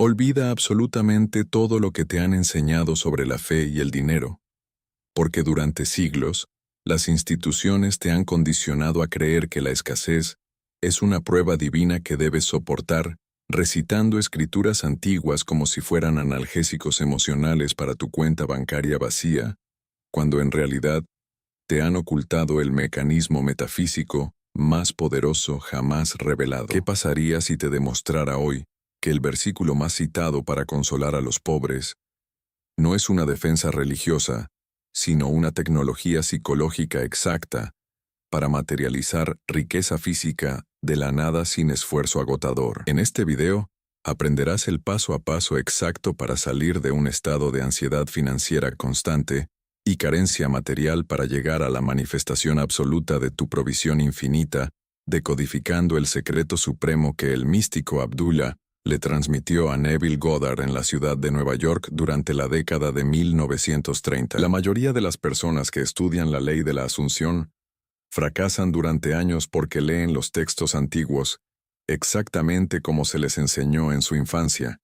Olvida absolutamente todo lo que te han enseñado sobre la fe y el dinero, porque durante siglos, las instituciones te han condicionado a creer que la escasez es una prueba divina que debes soportar, recitando escrituras antiguas como si fueran analgésicos emocionales para tu cuenta bancaria vacía, cuando en realidad te han ocultado el mecanismo metafísico más poderoso jamás revelado. ¿Qué pasaría si te demostrara hoy que el versículo más citado para consolar a los pobres no es una defensa religiosa, sino una tecnología psicológica exacta para materializar riqueza física de la nada sin esfuerzo agotador? En este video, aprenderás el paso a paso exacto para salir de un estado de ansiedad financiera constante y carencia material para llegar a la manifestación absoluta de tu provisión infinita, decodificando el secreto supremo que el místico Abdullah le transmitió a Neville Goddard en la ciudad de Nueva York durante la década de 1930. La mayoría de las personas que estudian la ley de la Asunción fracasan durante años porque leen los textos antiguos exactamente como se les enseñó en su infancia,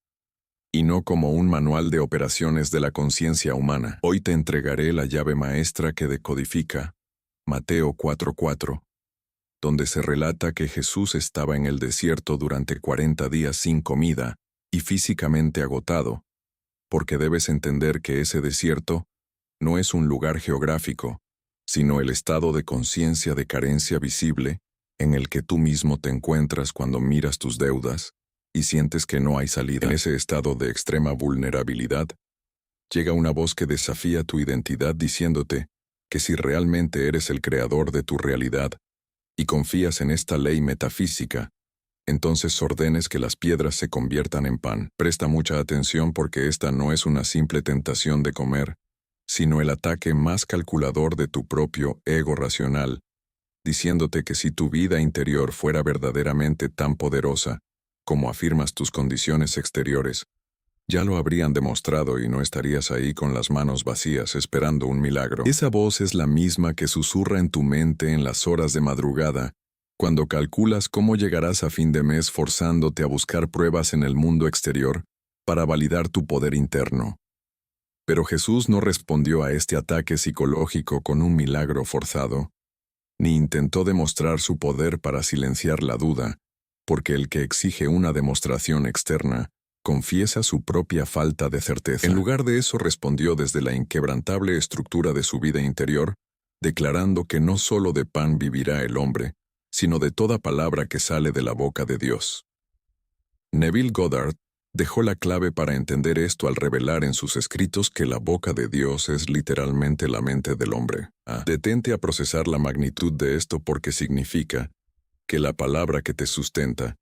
y no como un manual de operaciones de la conciencia humana. Hoy te entregaré la llave maestra que decodifica Mateo 4:4, donde se relata que Jesús estaba en el desierto durante 40 días sin comida y físicamente agotado, porque debes entender que ese desierto no es un lugar geográfico, sino el estado de conciencia de carencia visible en el que tú mismo te encuentras cuando miras tus deudas y sientes que no hay salida. En ese estado de extrema vulnerabilidad, llega una voz que desafía tu identidad diciéndote que si realmente eres el creador de tu realidad y confías en esta ley metafísica, entonces ordenes que las piedras se conviertan en pan. Presta mucha atención porque esta no es una simple tentación de comer, sino el ataque más calculador de tu propio ego racional, diciéndote que si tu vida interior fuera verdaderamente tan poderosa como afirmas tus condiciones exteriores, ya lo habrían demostrado y no estarías ahí con las manos vacías esperando un milagro. Esa voz es la misma que susurra en tu mente en las horas de madrugada, cuando calculas cómo llegarás a fin de mes forzándote a buscar pruebas en el mundo exterior para validar tu poder interno. Pero Jesús no respondió a este ataque psicológico con un milagro forzado, ni intentó demostrar su poder para silenciar la duda, porque el que exige una demostración externa confiesa su propia falta de certeza. En lugar de eso respondió desde la inquebrantable estructura de su vida interior, declarando que no solo de pan vivirá el hombre, sino de toda palabra que sale de la boca de Dios. Neville Goddard dejó la clave para entender esto al revelar en sus escritos que la boca de Dios es literalmente la mente del hombre. Detente a procesar la magnitud de esto porque significa que la palabra que te sustenta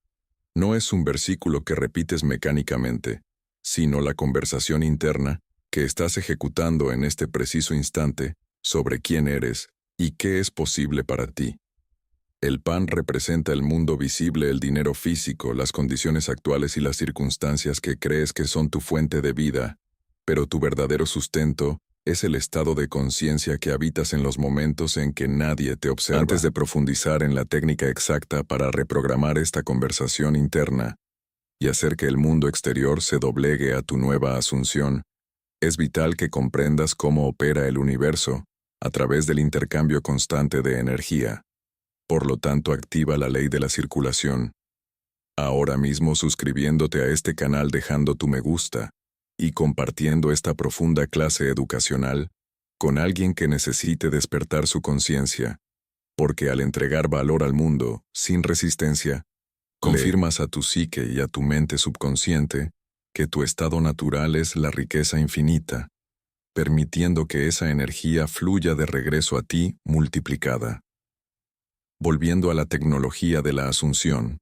no es un versículo que repites mecánicamente, sino la conversación interna que estás ejecutando en este preciso instante sobre quién eres y qué es posible para ti. El pan representa el mundo visible, el dinero físico, las condiciones actuales y las circunstancias que crees que son tu fuente de vida, pero tu verdadero sustento es el estado de conciencia que habitas en los momentos en que nadie te observa. Antes de profundizar en la técnica exacta para reprogramar esta conversación interna y hacer que el mundo exterior se doblegue a tu nueva asunción, es vital que comprendas cómo opera el universo a través del intercambio constante de energía. Por lo tanto, activa la ley de la circulación. Ahora mismo suscribiéndote a este canal, dejando tu me gusta y compartiendo esta profunda clase educacional con alguien que necesite despertar su conciencia, porque al entregar valor al mundo sin resistencia, confirmas a tu psique y a tu mente subconsciente que tu estado natural es la riqueza infinita, permitiendo que esa energía fluya de regreso a ti multiplicada. Volviendo a la tecnología de la asunción,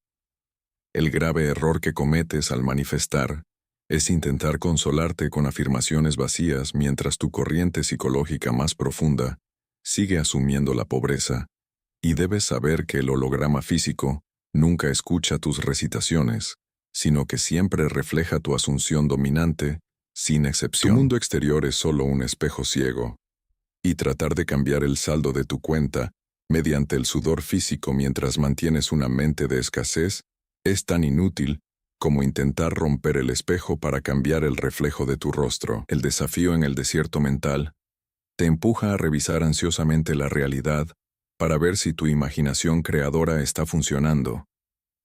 el grave error que cometes al manifestar es intentar consolarte con afirmaciones vacías mientras tu corriente psicológica más profunda sigue asumiendo la pobreza, y debes saber que el holograma físico nunca escucha tus recitaciones, sino que siempre refleja tu asunción dominante, sin excepción. Tu mundo exterior es solo un espejo ciego, y tratar de cambiar el saldo de tu cuenta mediante el sudor físico mientras mantienes una mente de escasez es tan inútil como intentar romper el espejo para cambiar el reflejo de tu rostro. El desafío en el desierto mental te empuja a revisar ansiosamente la realidad para ver si tu imaginación creadora está funcionando.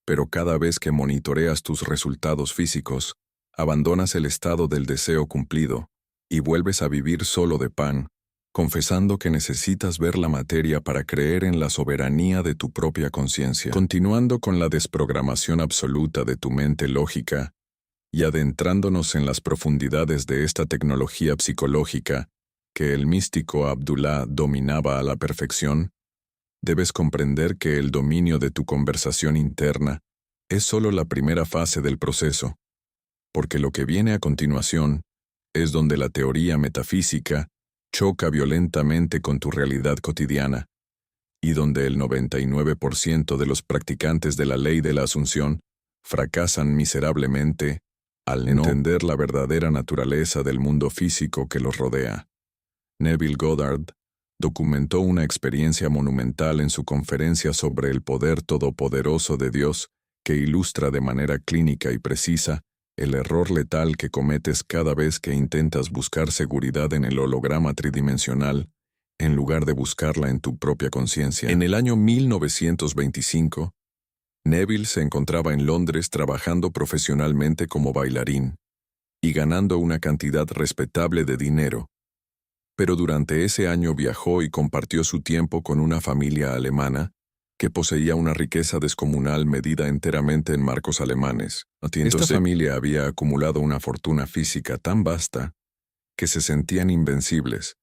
Pero cada vez que monitoreas tus resultados físicos, abandonas el estado del deseo cumplido y vuelves a vivir solo de pan, confesando que necesitas ver la materia para creer en la soberanía de tu propia conciencia. Continuando con la desprogramación absoluta de tu mente lógica y adentrándonos en las profundidades de esta tecnología psicológica que el místico Abdullah dominaba a la perfección, debes comprender que el dominio de tu conversación interna es solo la primera fase del proceso, porque lo que viene a continuación es donde la teoría metafísica choca violentamente con tu realidad cotidiana, y donde el 99% de los practicantes de la ley de la Asunción fracasan miserablemente al no entender la verdadera naturaleza del mundo físico que los rodea. Neville Goddard documentó una experiencia monumental en su conferencia sobre el poder todopoderoso de Dios que ilustra de manera clínica y precisa el error letal que cometes cada vez que intentas buscar seguridad en el holograma tridimensional, en lugar de buscarla en tu propia conciencia. En el año 1925, Neville se encontraba en Londres trabajando profesionalmente como bailarín y ganando una cantidad respetable de dinero. Pero durante ese año viajó y compartió su tiempo con una familia alemana que poseía una riqueza descomunal medida enteramente en marcos alemanes. Esta familia había acumulado una fortuna física tan vasta que se sentían invencibles,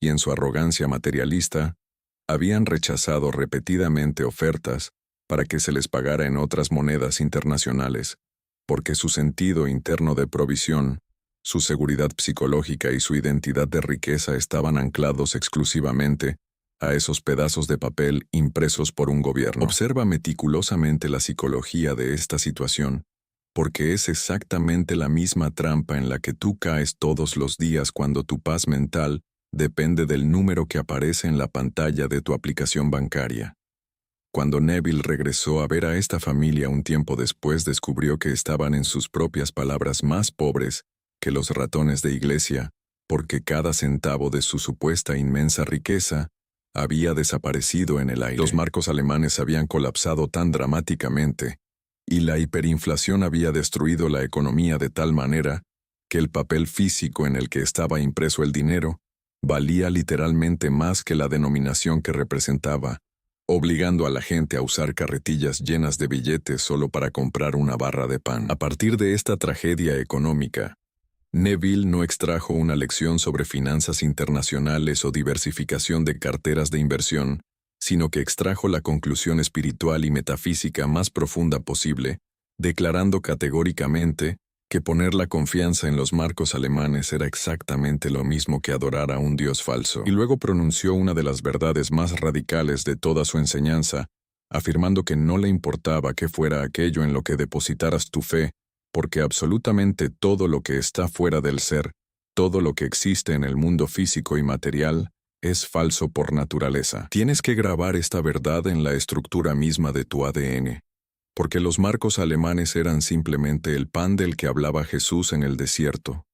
y en su arrogancia materialista, habían rechazado repetidamente ofertas para que se les pagara en otras monedas internacionales, porque su sentido interno de provisión, su seguridad psicológica y su identidad de riqueza estaban anclados exclusivamente a esos pedazos de papel impresos por un gobierno. Observa meticulosamente la psicología de esta situación, porque es exactamente la misma trampa en la que tú caes todos los días cuando tu paz mental depende del número que aparece en la pantalla de tu aplicación bancaria. Cuando Neville regresó a ver a esta familia un tiempo después, descubrió que estaban, en sus propias palabras, más pobres que los ratones de iglesia, porque cada centavo de su supuesta inmensa riqueza había desaparecido en el aire. Los marcos alemanes habían colapsado tan dramáticamente, y la hiperinflación había destruido la economía de tal manera que el papel físico en el que estaba impreso el dinero valía literalmente más que la denominación que representaba, obligando a la gente a usar carretillas llenas de billetes solo para comprar una barra de pan. A partir de esta tragedia económica, Neville no extrajo una lección sobre finanzas internacionales o diversificación de carteras de inversión, sino que extrajo la conclusión espiritual y metafísica más profunda posible, declarando categóricamente que poner la confianza en los marcos alemanes era exactamente lo mismo que adorar a un dios falso. Y luego pronunció una de las verdades más radicales de toda su enseñanza, afirmando que no le importaba qué fuera aquello en lo que depositaras tu fe, porque absolutamente todo lo que está fuera del ser, todo lo que existe en el mundo físico y material, es falso por naturaleza. Tienes que grabar esta verdad en la estructura misma de tu ADN, porque los marcos alemanes eran simplemente el pan del que hablaba Jesús en el desierto.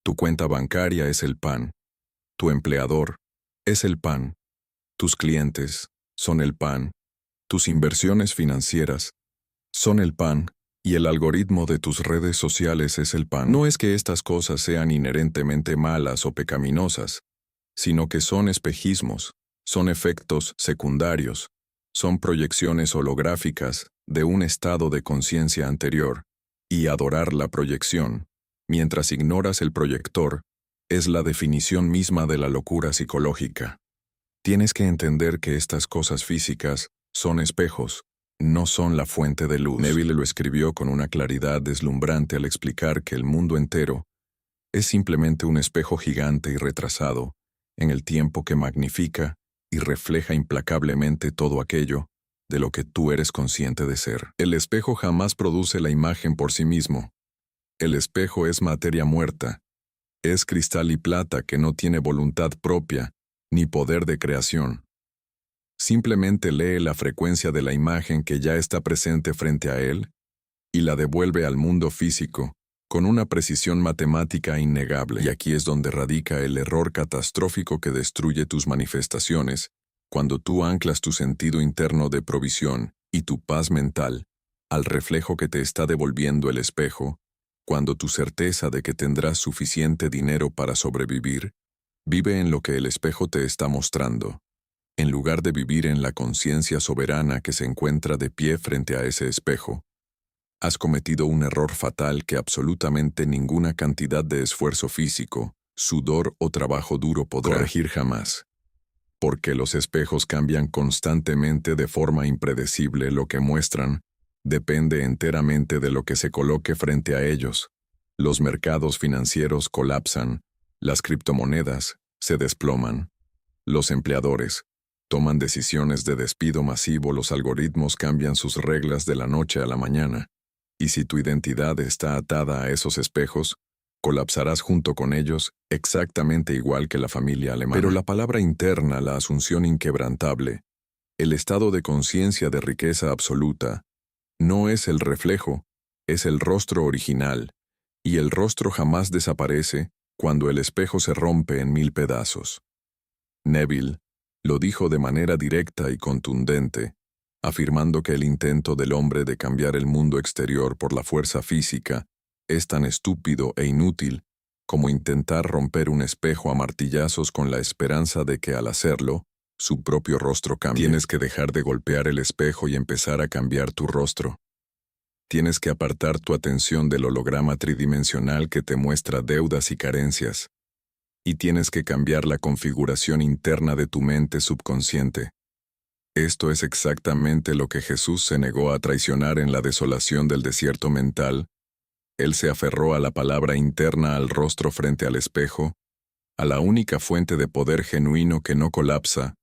Tu cuenta bancaria es el pan. Tu empleador es el pan. Tus clientes son el pan. Tus inversiones financieras son el pan. Y el algoritmo de tus redes sociales es el pan. No es que estas cosas sean inherentemente malas o pecaminosas, sino que son espejismos, son efectos secundarios, son proyecciones holográficas de un estado de conciencia anterior, y adorar la proyección, mientras ignoras el proyector, es la definición misma de la locura psicológica. Tienes que entender que estas cosas físicas son espejos, no son la fuente de luz. Neville lo escribió con una claridad deslumbrante al explicar que el mundo entero es simplemente un espejo gigante y retrasado, en el tiempo que magnifica y refleja implacablemente todo aquello de lo que tú eres consciente de ser. El espejo jamás produce la imagen por sí mismo. El espejo es materia muerta, es cristal y plata que no tiene voluntad propia ni poder de creación. Simplemente lee la frecuencia de la imagen que ya está presente frente a él y la devuelve al mundo físico, con una precisión matemática innegable. Y aquí es donde radica el error catastrófico que destruye tus manifestaciones, cuando tú anclas tu sentido interno de provisión y tu paz mental al reflejo que te está devolviendo el espejo, cuando tu certeza de que tendrás suficiente dinero para sobrevivir vive en lo que el espejo te está mostrando, en lugar de vivir en la conciencia soberana que se encuentra de pie frente a ese espejo. Has cometido un error fatal que absolutamente ninguna cantidad de esfuerzo físico, sudor o trabajo duro podrá corregir jamás. Porque los espejos cambian constantemente de forma impredecible. Lo que muestran depende enteramente de lo que se coloque frente a ellos. Los mercados financieros colapsan, las criptomonedas se desploman. Los empleadores toman decisiones de despido masivo, los algoritmos cambian sus reglas de la noche a la mañana. Y si tu identidad está atada a esos espejos, colapsarás junto con ellos, exactamente igual que la familia alemana. Pero la palabra interna, la asunción inquebrantable, el estado de conciencia de riqueza absoluta, no es el reflejo, es el rostro original, y el rostro jamás desaparece cuando el espejo se rompe en 1000 pedazos. Neville lo dijo de manera directa y contundente, afirmando que el intento del hombre de cambiar el mundo exterior por la fuerza física es tan estúpido e inútil como intentar romper un espejo a martillazos con la esperanza de que al hacerlo, su propio rostro cambie. Tienes que dejar de golpear el espejo y empezar a cambiar tu rostro. Tienes que apartar tu atención del holograma tridimensional que te muestra deudas y carencias. Y tienes que cambiar la configuración interna de tu mente subconsciente. Esto es exactamente lo que Jesús se negó a traicionar en la desolación del desierto mental. Él se aferró a la palabra interna, al rostro frente al espejo, a la única fuente de poder genuino que no colapsa,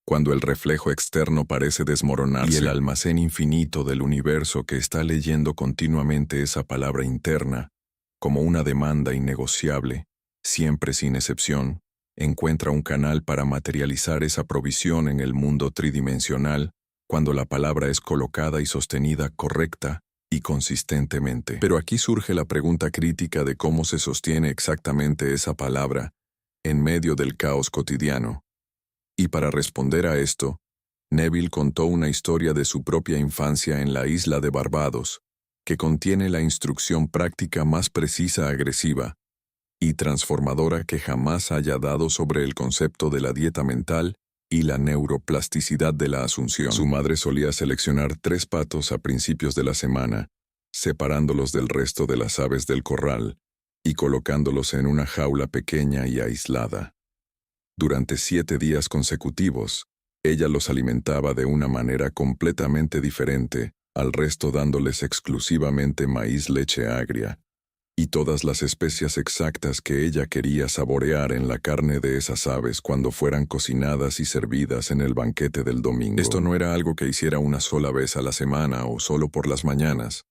cuando el reflejo externo parece desmoronarse. Y el almacén infinito del universo que está leyendo continuamente esa palabra interna, como una demanda innegociable, siempre sin excepción, encuentra un canal para materializar esa provisión en el mundo tridimensional cuando la palabra es colocada y sostenida correcta y consistentemente. Pero aquí surge la pregunta crítica de cómo se sostiene exactamente esa palabra en medio del caos cotidiano. Y para responder a esto, Neville contó una historia de su propia infancia en la isla de Barbados, que contiene la instrucción práctica más precisa, agresiva y transformadora que jamás haya dado sobre el concepto de la dieta mental y la neuroplasticidad de la asunción. Su madre solía seleccionar 3 patos a principios de la semana, separándolos del resto de las aves del corral y colocándolos en una jaula pequeña y aislada. Durante 7 días consecutivos, ella los alimentaba de una manera completamente diferente al resto, dándoles exclusivamente maíz, leche agria y todas las especias exactas que ella quería saborear en la carne de esas aves cuando fueran cocinadas y servidas en el banquete del domingo. Esto no era algo que hiciera una sola vez a la semana o solo por las mañanas,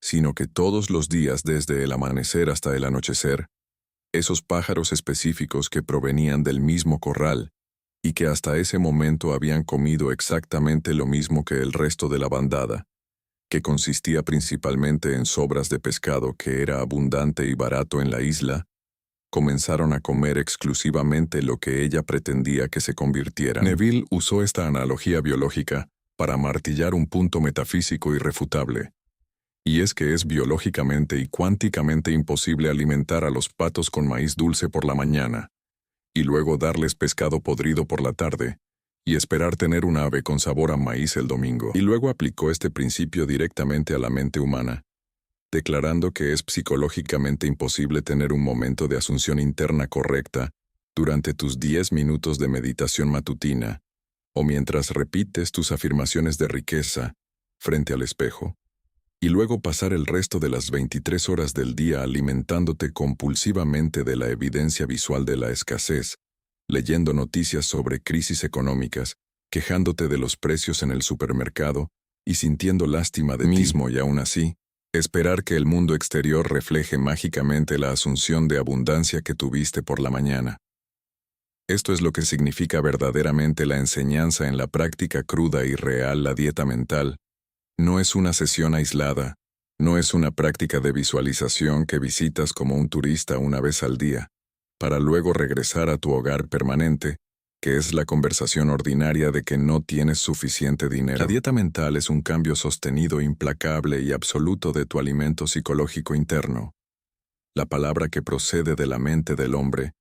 sino que todos los días desde el amanecer hasta el anochecer, esos pájaros específicos que provenían del mismo corral y que hasta ese momento habían comido exactamente lo mismo que el resto de la bandada, que consistía principalmente en sobras de pescado que era abundante y barato en la isla, comenzaron a comer exclusivamente lo que ella pretendía que se convirtieran. Neville usó esta analogía biológica para martillar un punto metafísico irrefutable, y es que es biológicamente y cuánticamente imposible alimentar a los patos con maíz dulce por la mañana, y luego darles pescado podrido por la tarde, y esperar tener un ave con sabor a maíz el domingo. Y luego aplicó este principio directamente a la mente humana, declarando que es psicológicamente imposible tener un momento de asunción interna correcta durante tus 10 minutos de meditación matutina, o mientras repites tus afirmaciones de riqueza frente al espejo, y luego pasar el resto de las 23 horas del día alimentándote compulsivamente de la evidencia visual de la escasez, leyendo noticias sobre crisis económicas, quejándote de los precios en el supermercado y sintiendo lástima de ti mismo, y aún así, esperar que el mundo exterior refleje mágicamente la asunción de abundancia que tuviste por la mañana. Esto es lo que significa verdaderamente la enseñanza en la práctica cruda y real. La dieta mental no es una sesión aislada, No es una práctica de visualización que visitas como un turista una vez al día, para luego regresar a tu hogar permanente, que es la conversación ordinaria de que no tienes suficiente dinero. La dieta mental es un cambio sostenido, implacable y absoluto de tu alimento psicológico interno. La palabra que procede de la mente del hombre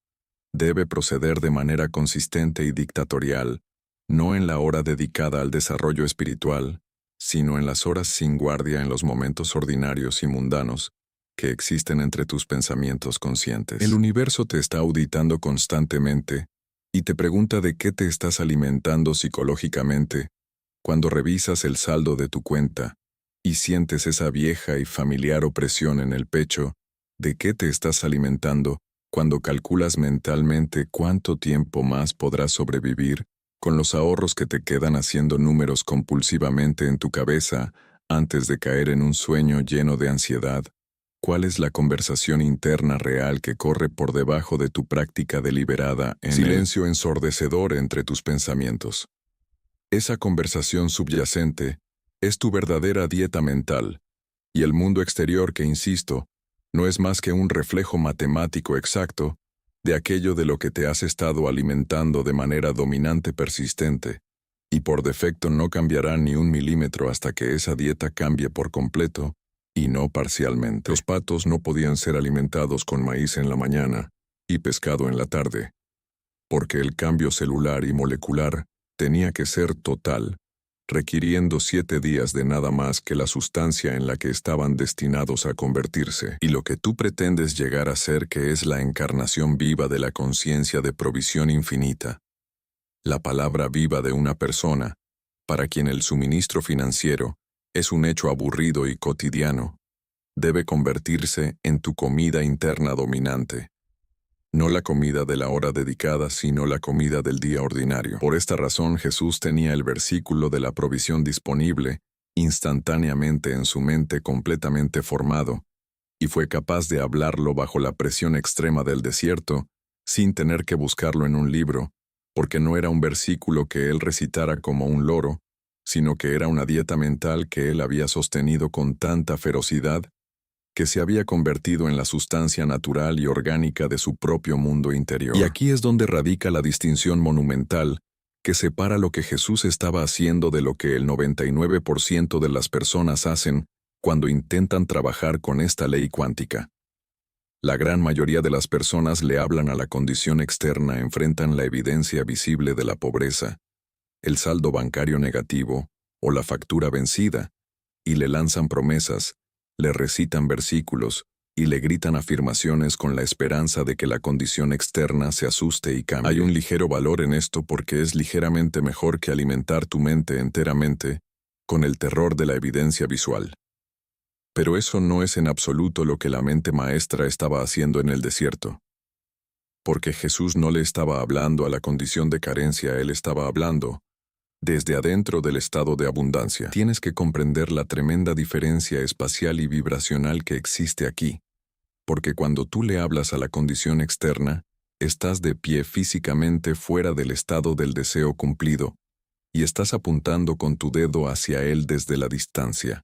debe proceder de manera consistente y dictatorial, no en la hora dedicada al desarrollo espiritual, sino en las horas sin guardia en los momentos ordinarios y mundanos que existen entre tus pensamientos conscientes. El universo te está auditando constantemente y te pregunta de qué te estás alimentando psicológicamente cuando revisas el saldo de tu cuenta y sientes esa vieja y familiar opresión en el pecho. ¿De qué te estás alimentando cuando calculas mentalmente cuánto tiempo más podrás sobrevivir con los ahorros que te quedan haciendo números compulsivamente en tu cabeza antes de caer en un sueño lleno de ansiedad? ¿Cuál es la conversación interna real que corre por debajo de tu práctica deliberada en silencio ensordecedor entre tus pensamientos? Esa conversación subyacente es tu verdadera dieta mental, y el mundo exterior que, insisto, no es más que un reflejo matemático exacto de aquello de lo que te has estado alimentando de manera dominante persistente, y por defecto no cambiará ni un milímetro hasta que esa dieta cambie por completo, y no parcialmente. Los patos no podían ser alimentados con maíz en la mañana y pescado en la tarde, porque el cambio celular y molecular tenía que ser total, requiriendo 7 días de nada más que la sustancia en la que estaban destinados a convertirse. Y lo que tú pretendes llegar a ser, que es la encarnación viva de la conciencia de provisión infinita, la palabra viva de una persona, para quien el suministro financiero es un hecho aburrido y cotidiano, debe convertirse en tu comida interna dominante. No la comida de la hora dedicada, sino la comida del día ordinario. Por esta razón, Jesús tenía el versículo de la provisión disponible instantáneamente en su mente, completamente formado, y fue capaz de hablarlo bajo la presión extrema del desierto, sin tener que buscarlo en un libro, porque no era un versículo que él recitara como un loro, sino que era una dieta mental que él había sostenido con tanta ferocidad que se había convertido en la sustancia natural y orgánica de su propio mundo interior. Y aquí es donde radica la distinción monumental que separa lo que Jesús estaba haciendo de lo que el 99% de las personas hacen cuando intentan trabajar con esta ley cuántica. La gran mayoría de las personas le hablan a la condición externa, enfrentan la evidencia visible de la pobreza, el saldo bancario negativo o la factura vencida, y le lanzan promesas, le recitan versículos y le gritan afirmaciones con la esperanza de que la condición externa se asuste y cambie. Hay un ligero valor en esto porque es ligeramente mejor que alimentar tu mente enteramente con el terror de la evidencia visual. Pero eso no es en absoluto lo que la mente maestra estaba haciendo en el desierto. Porque Jesús no le estaba hablando a la condición de carencia, él estaba hablando desde adentro del estado de abundancia. Tienes que comprender la tremenda diferencia espacial y vibracional que existe aquí, porque cuando tú le hablas a la condición externa, estás de pie físicamente fuera del estado del deseo cumplido, y estás apuntando con tu dedo hacia él desde la distancia.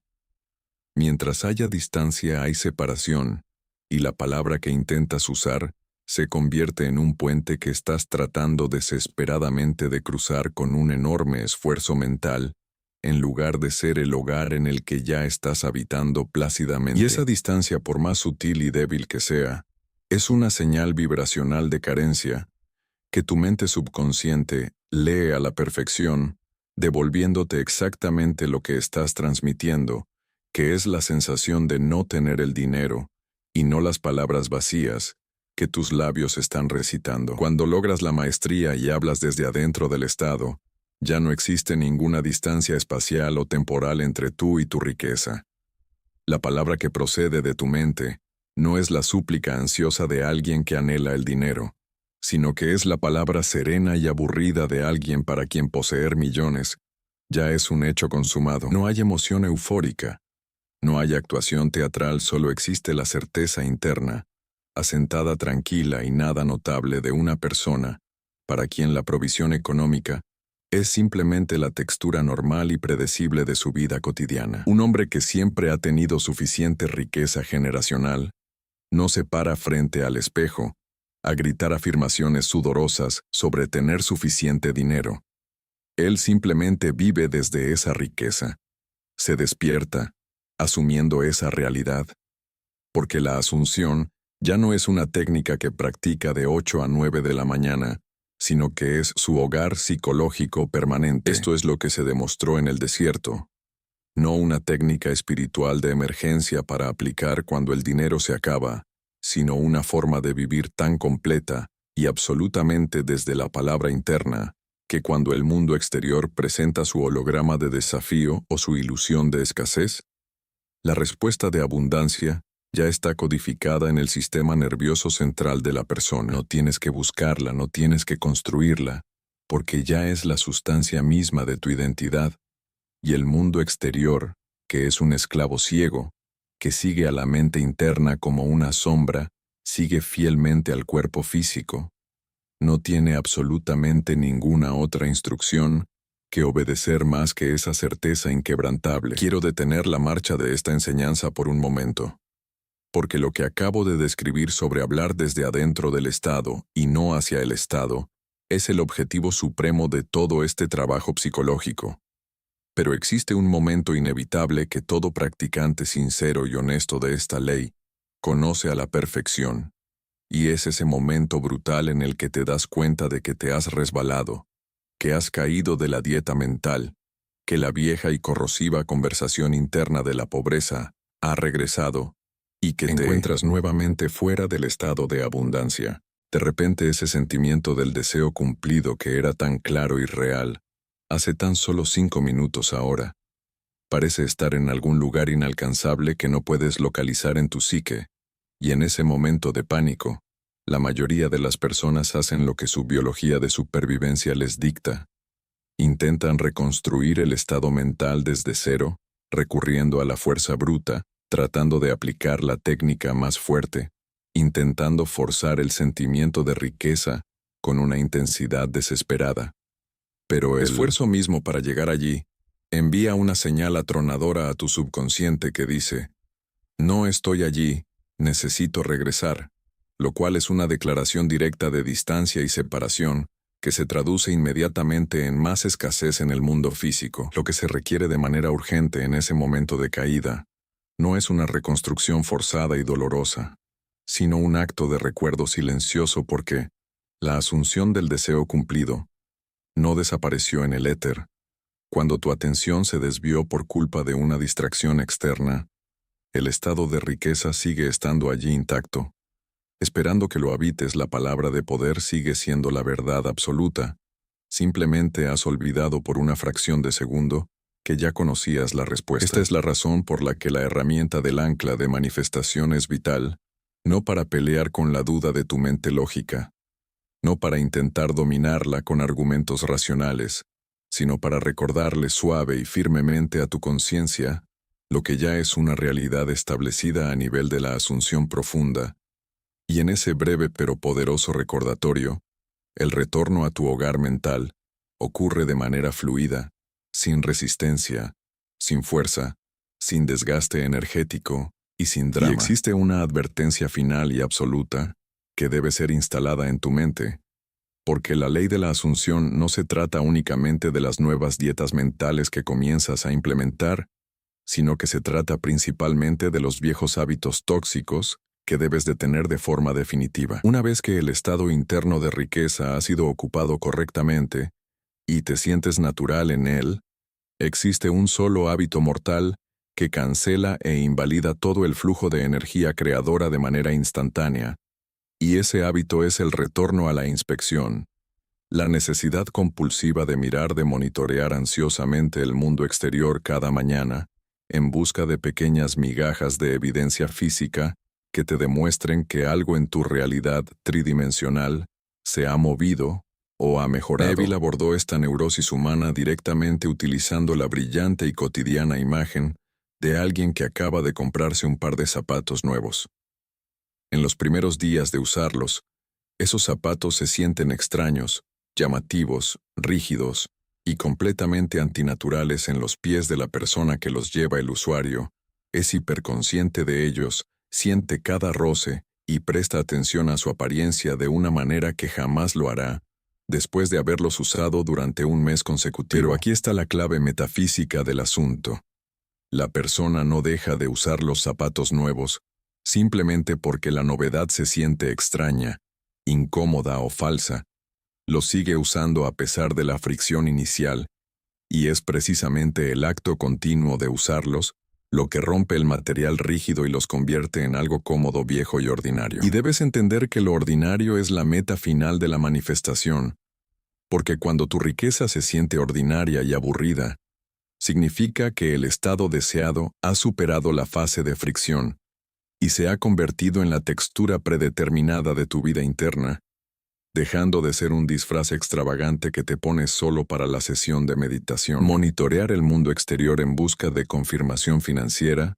Mientras haya distancia hay separación, y la palabra que intentas usar se convierte en un puente que estás tratando desesperadamente de cruzar con un enorme esfuerzo mental, en lugar de ser el hogar en el que ya estás habitando plácidamente. Y esa distancia, por más sutil y débil que sea, es una señal vibracional de carencia que tu mente subconsciente lee a la perfección, devolviéndote exactamente lo que estás transmitiendo, que es la sensación de no tener el dinero, y no las palabras vacías que tus labios están recitando. Cuando logras la maestría y hablas desde adentro del estado, ya no existe ninguna distancia espacial o temporal entre tú y tu riqueza. La palabra que procede de tu mente no es la súplica ansiosa de alguien que anhela el dinero, sino que es la palabra serena y aburrida de alguien para quien poseer millones ya es un hecho consumado. No hay emoción eufórica, no hay actuación teatral, solo existe la certeza interna, asentada tranquila y nada notable de una persona para quien la provisión económica Es simplemente la textura normal y predecible de su vida cotidiana. Un hombre que siempre ha tenido suficiente riqueza generacional no se para frente al espejo a gritar afirmaciones sudorosas sobre tener suficiente dinero. Él simplemente vive desde esa riqueza. Se despierta, asumiendo esa realidad. Porque la asunción ya no es una técnica que practica de 8 a 9 de la mañana, sino que es su hogar psicológico permanente. Esto es lo que se demostró en el desierto. No una técnica espiritual de emergencia para aplicar cuando el dinero se acaba, sino una forma de vivir tan completa y absolutamente desde la palabra interna, que cuando el mundo exterior presenta su holograma de desafío o su ilusión de escasez, la respuesta de abundancia ya está codificada en el sistema nervioso central de la persona. No tienes que buscarla, no tienes que construirla, porque ya es la sustancia misma de tu identidad, y el mundo exterior, que es un esclavo ciego, que sigue a la mente interna como una sombra, sigue fielmente al cuerpo físico. No tiene absolutamente ninguna otra instrucción que obedecer más que esa certeza inquebrantable. Quiero detener la marcha de esta enseñanza por un momento, porque lo que acabo de describir sobre hablar desde adentro del Estado y no hacia el Estado es el objetivo supremo de todo este trabajo psicológico. Pero existe un momento inevitable que todo practicante sincero y honesto de esta ley conoce a la perfección, y es ese momento brutal en el que te das cuenta de que te has resbalado, que has caído de la dieta mental, que la vieja y corrosiva conversación interna de la pobreza ha regresado, y que te encuentras nuevamente fuera del estado de abundancia. De repente ese sentimiento del deseo cumplido que era tan claro y real, hace tan solo 5 minutos ahora, parece estar en algún lugar inalcanzable que no puedes localizar en tu psique, y en ese momento de pánico, la mayoría de las personas hacen lo que su biología de supervivencia les dicta. Intentan reconstruir el estado mental desde cero, recurriendo a la fuerza bruta, tratando de aplicar la técnica más fuerte, intentando forzar el sentimiento de riqueza con una intensidad desesperada. Pero el esfuerzo mismo para llegar allí envía una señal atronadora a tu subconsciente que dice, no estoy allí, necesito regresar, lo cual es una declaración directa de distancia y separación que se traduce inmediatamente en más escasez en el mundo físico. Lo que se requiere de manera urgente en ese momento de caída no es una reconstrucción forzada y dolorosa, sino un acto de recuerdo silencioso porque la asunción del deseo cumplido no desapareció en el éter. Cuando tu atención se desvió por culpa de una distracción externa, el estado de riqueza sigue estando allí intacto. Esperando que lo habites, la palabra de poder sigue siendo la verdad absoluta. Simplemente has olvidado por una fracción de segundo que ya conocías la respuesta. Esta es la razón por la que la herramienta del ancla de manifestación es vital, no para pelear con la duda de tu mente lógica, no para intentar dominarla con argumentos racionales, sino para recordarle suave y firmemente a tu conciencia lo que ya es una realidad establecida a nivel de la asunción profunda. Y en ese breve pero poderoso recordatorio, el retorno a tu hogar mental ocurre de manera fluida, sin resistencia, sin fuerza, sin desgaste energético y sin drama. Y existe una advertencia final y absoluta que debe ser instalada en tu mente, porque la ley de la asunción no se trata únicamente de las nuevas dietas mentales que comienzas a implementar, sino que se trata principalmente de los viejos hábitos tóxicos que debes detener de forma definitiva. Una vez que el estado interno de riqueza ha sido ocupado correctamente y te sientes natural en él, existe un solo hábito mortal que cancela e invalida todo el flujo de energía creadora de manera instantánea, y ese hábito es el retorno a la inspección, la necesidad compulsiva de mirar, de monitorear ansiosamente el mundo exterior cada mañana, en busca de pequeñas migajas de evidencia física que te demuestren que algo en tu realidad tridimensional se ha movido o ha mejorado. Neville abordó esta neurosis humana directamente utilizando la brillante y cotidiana imagen de alguien que acaba de comprarse un par de zapatos nuevos. En los primeros días de usarlos, esos zapatos se sienten extraños, llamativos, rígidos, y completamente antinaturales en los pies de la persona que los lleva el usuario, es hiperconsciente de ellos, siente cada roce y presta atención a su apariencia de una manera que jamás lo hará, después de haberlos usado durante un mes consecutivo. Pero aquí está la clave metafísica del asunto. La persona no deja de usar los zapatos nuevos, simplemente porque la novedad se siente extraña, incómoda o falsa. Los sigue usando a pesar de la fricción inicial, y es precisamente el acto continuo de usarlos lo que rompe el material rígido y los convierte en algo cómodo, viejo y ordinario. Y debes entender que lo ordinario es la meta final de la manifestación, porque cuando tu riqueza se siente ordinaria y aburrida, significa que el estado deseado ha superado la fase de fricción y se ha convertido en la textura predeterminada de tu vida interna, dejando de ser un disfraz extravagante que te pones solo para la sesión de meditación. Monitorear el mundo exterior en busca de confirmación financiera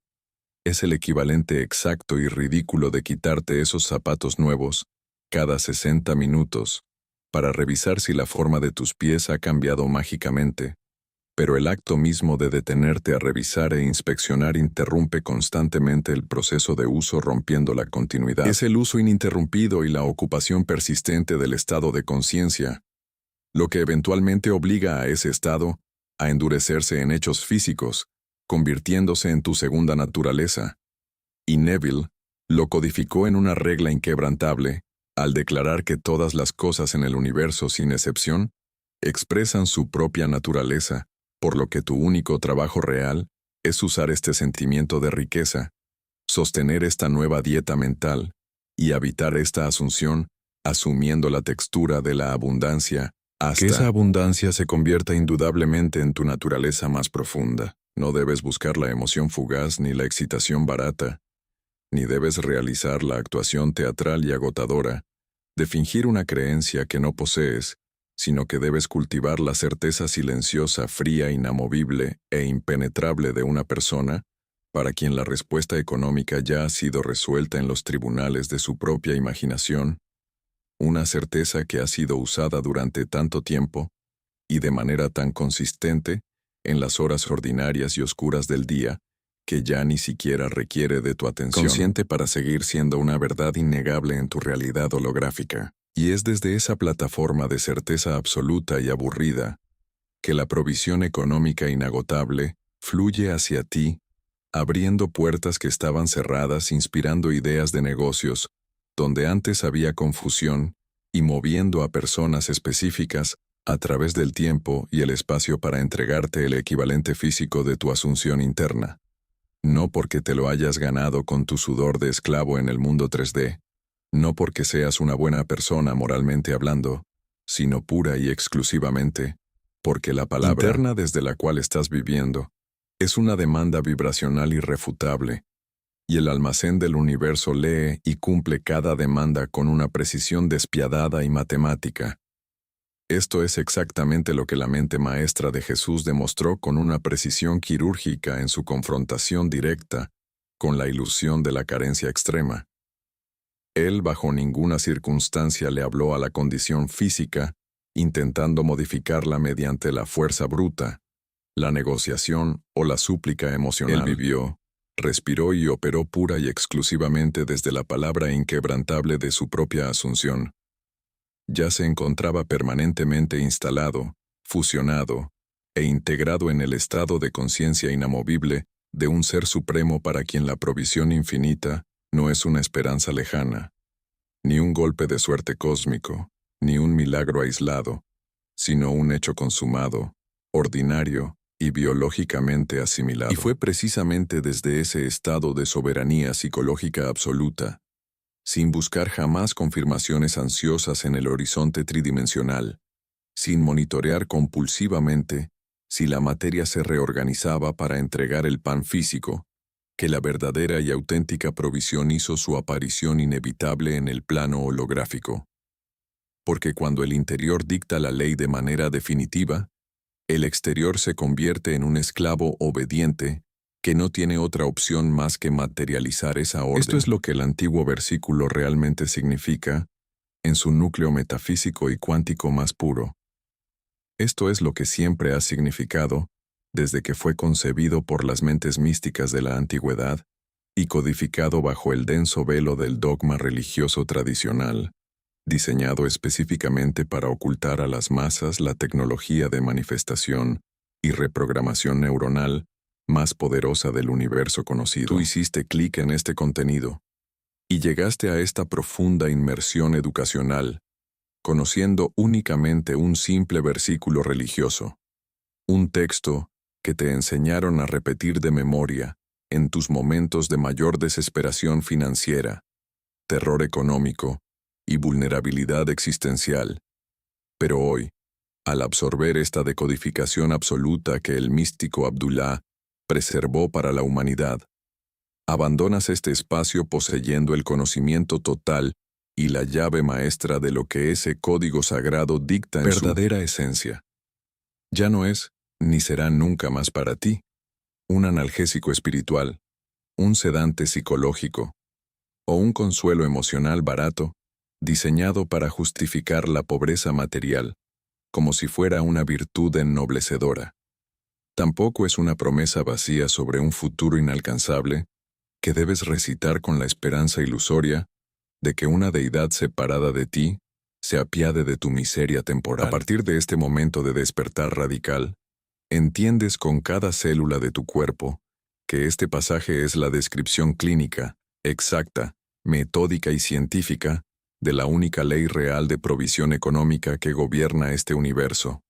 es el equivalente exacto y ridículo de quitarte esos zapatos nuevos cada 60 minutos para revisar si la forma de tus pies ha cambiado mágicamente. Pero el acto mismo de detenerte a revisar e inspeccionar interrumpe constantemente el proceso de uso, rompiendo la continuidad. Es el uso ininterrumpido y la ocupación persistente del estado de conciencia, lo que eventualmente obliga a ese estado a endurecerse en hechos físicos, convirtiéndose en tu segunda naturaleza. Y Neville lo codificó en una regla inquebrantable, al declarar que todas las cosas en el universo, sin excepción, expresan su propia naturaleza, por lo que tu único trabajo real es usar este sentimiento de riqueza, sostener esta nueva dieta mental y habitar esta asunción, asumiendo la textura de la abundancia, hasta que esa abundancia se convierta indudablemente en tu naturaleza más profunda. No debes buscar la emoción fugaz ni la excitación barata, ni debes realizar la actuación teatral y agotadora de fingir una creencia que no posees, sino que debes cultivar la certeza silenciosa, fría, inamovible e impenetrable de una persona para quien la respuesta económica ya ha sido resuelta en los tribunales de su propia imaginación, una certeza que ha sido usada durante tanto tiempo y de manera tan consistente en las horas ordinarias y oscuras del día que ya ni siquiera requiere de tu atención consciente para seguir siendo una verdad innegable en tu realidad holográfica. Y es desde esa plataforma de certeza absoluta y aburrida que la provisión económica inagotable fluye hacia ti, abriendo puertas que estaban cerradas, inspirando ideas de negocios, donde antes había confusión, y moviendo a personas específicas a través del tiempo y el espacio para entregarte el equivalente físico de tu asunción interna. No porque te lo hayas ganado con tu sudor de esclavo en el mundo 3D, no porque seas una buena persona moralmente hablando, sino pura y exclusivamente porque la palabra interna desde la cual estás viviendo es una demanda vibracional irrefutable, y el almacén del universo lee y cumple cada demanda con una precisión despiadada y matemática. Esto es exactamente lo que la mente maestra de Jesús demostró con una precisión quirúrgica en su confrontación directa con la ilusión de la carencia extrema. Él bajo ninguna circunstancia le habló a la condición física, intentando modificarla mediante la fuerza bruta, la negociación o la súplica emocional. Él vivió, respiró y operó pura y exclusivamente desde la palabra inquebrantable de su propia asunción. Ya se encontraba permanentemente instalado, fusionado e integrado en el estado de conciencia inamovible de un ser supremo para quien la provisión infinita no es una esperanza lejana, ni un golpe de suerte cósmico, ni un milagro aislado, sino un hecho consumado, ordinario y biológicamente asimilado. Y fue precisamente desde ese estado de soberanía psicológica absoluta, sin buscar jamás confirmaciones ansiosas en el horizonte tridimensional, sin monitorear compulsivamente si la materia se reorganizaba para entregar el pan físico, que la verdadera y auténtica provisión hizo su aparición inevitable en el plano holográfico. Porque cuando el interior dicta la ley de manera definitiva, el exterior se convierte en un esclavo obediente que no tiene otra opción más que materializar esa orden. Esto es lo que el antiguo versículo realmente significa en su núcleo metafísico y cuántico más puro. Esto es lo que siempre ha significado, desde que fue concebido por las mentes místicas de la antigüedad y codificado bajo el denso velo del dogma religioso tradicional, diseñado específicamente para ocultar a las masas la tecnología de manifestación y reprogramación neuronal más poderosa del universo conocido. Tú hiciste clic en este contenido y llegaste a esta profunda inmersión educacional, conociendo únicamente un simple versículo religioso, un texto que te enseñaron a repetir de memoria en tus momentos de mayor desesperación financiera, terror económico y vulnerabilidad existencial. Pero hoy, al absorber esta decodificación absoluta que el místico Abdullah preservó para la humanidad, abandonas este espacio poseyendo el conocimiento total y la llave maestra de lo que ese código sagrado dicta en verdadera esencia. Ya no es, ni será nunca más para ti, un analgésico espiritual, un sedante psicológico o un consuelo emocional barato, diseñado para justificar la pobreza material, como si fuera una virtud ennoblecedora. Tampoco es una promesa vacía sobre un futuro inalcanzable que debes recitar con la esperanza ilusoria de que una deidad separada de ti se apiade de tu miseria temporal. A partir de este momento de despertar radical, entiendes con cada célula de tu cuerpo que este pasaje es la descripción clínica, exacta, metódica y científica de la única ley real de provisión económica que gobierna este universo.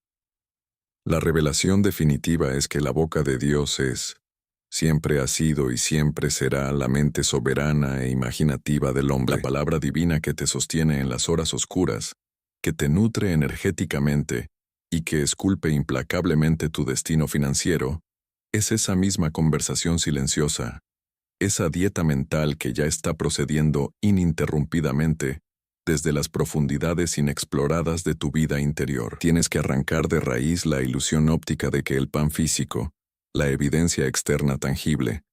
La revelación definitiva es que la boca de Dios es, siempre ha sido y siempre será la mente soberana e imaginativa del hombre, la palabra divina que te sostiene en las horas oscuras, que te nutre energéticamente y que esculpe implacablemente tu destino financiero, es esa misma conversación silenciosa, esa dieta mental que ya está procediendo ininterrumpidamente desde las profundidades inexploradas de tu vida interior. Tienes que arrancar de raíz la ilusión óptica de que el pan físico, la evidencia externa tangible,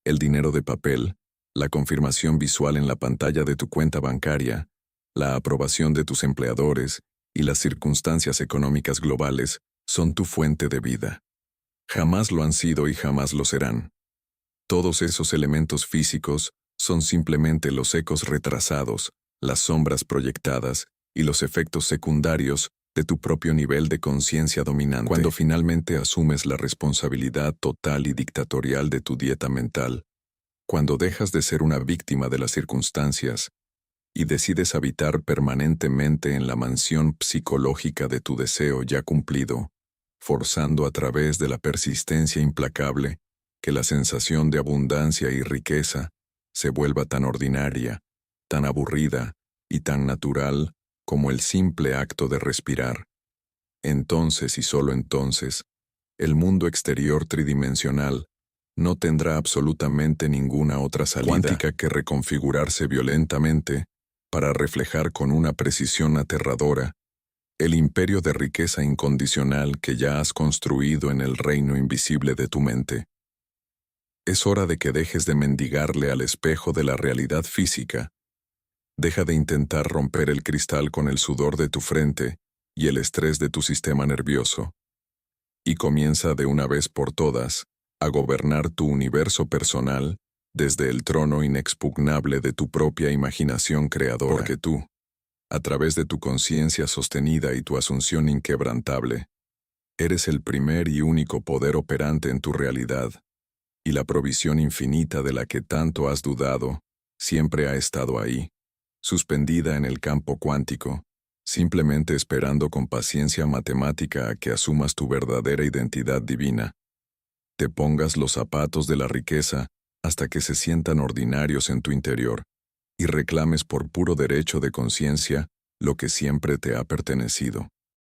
el dinero de papel, la confirmación visual en la pantalla de tu cuenta bancaria, la aprobación de tus empleadores y las circunstancias económicas globales son tu fuente de vida. Jamás lo han sido y jamás lo serán. Todos esos elementos físicos son simplemente los ecos retrasados, las sombras proyectadas y los efectos secundarios de tu propio nivel de conciencia dominante. Cuando finalmente asumes la responsabilidad total y dictatorial de tu dieta mental, cuando dejas de ser una víctima de las circunstancias y decides habitar permanentemente en la mansión psicológica de tu deseo ya cumplido, forzando a través de la persistencia implacable que la sensación de abundancia y riqueza se vuelva tan ordinaria, tan aburrida y tan natural como el simple acto de respirar. Entonces y solo entonces, el mundo exterior tridimensional no tendrá absolutamente ninguna otra salida cuántica que reconfigurarse violentamente para reflejar con una precisión aterradora el imperio de riqueza incondicional que ya has construido en el reino invisible de tu mente. Es hora de que dejes de mendigarle al espejo de la realidad física. Deja de intentar romper el cristal con el sudor de tu frente y el estrés de tu sistema nervioso, y comienza de una vez por todas a gobernar tu universo personal desde el trono inexpugnable de tu propia imaginación creadora. Porque tú, a través de tu conciencia sostenida y tu asunción inquebrantable, eres el primer y único poder operante en tu realidad, y la provisión infinita de la que tanto has dudado siempre ha estado ahí, suspendida en el campo cuántico, simplemente esperando con paciencia matemática a que asumas tu verdadera identidad divina. Te pongas los zapatos de la riqueza hasta que se sientan ordinarios en tu interior, y reclames por puro derecho de conciencia lo que siempre te ha pertenecido.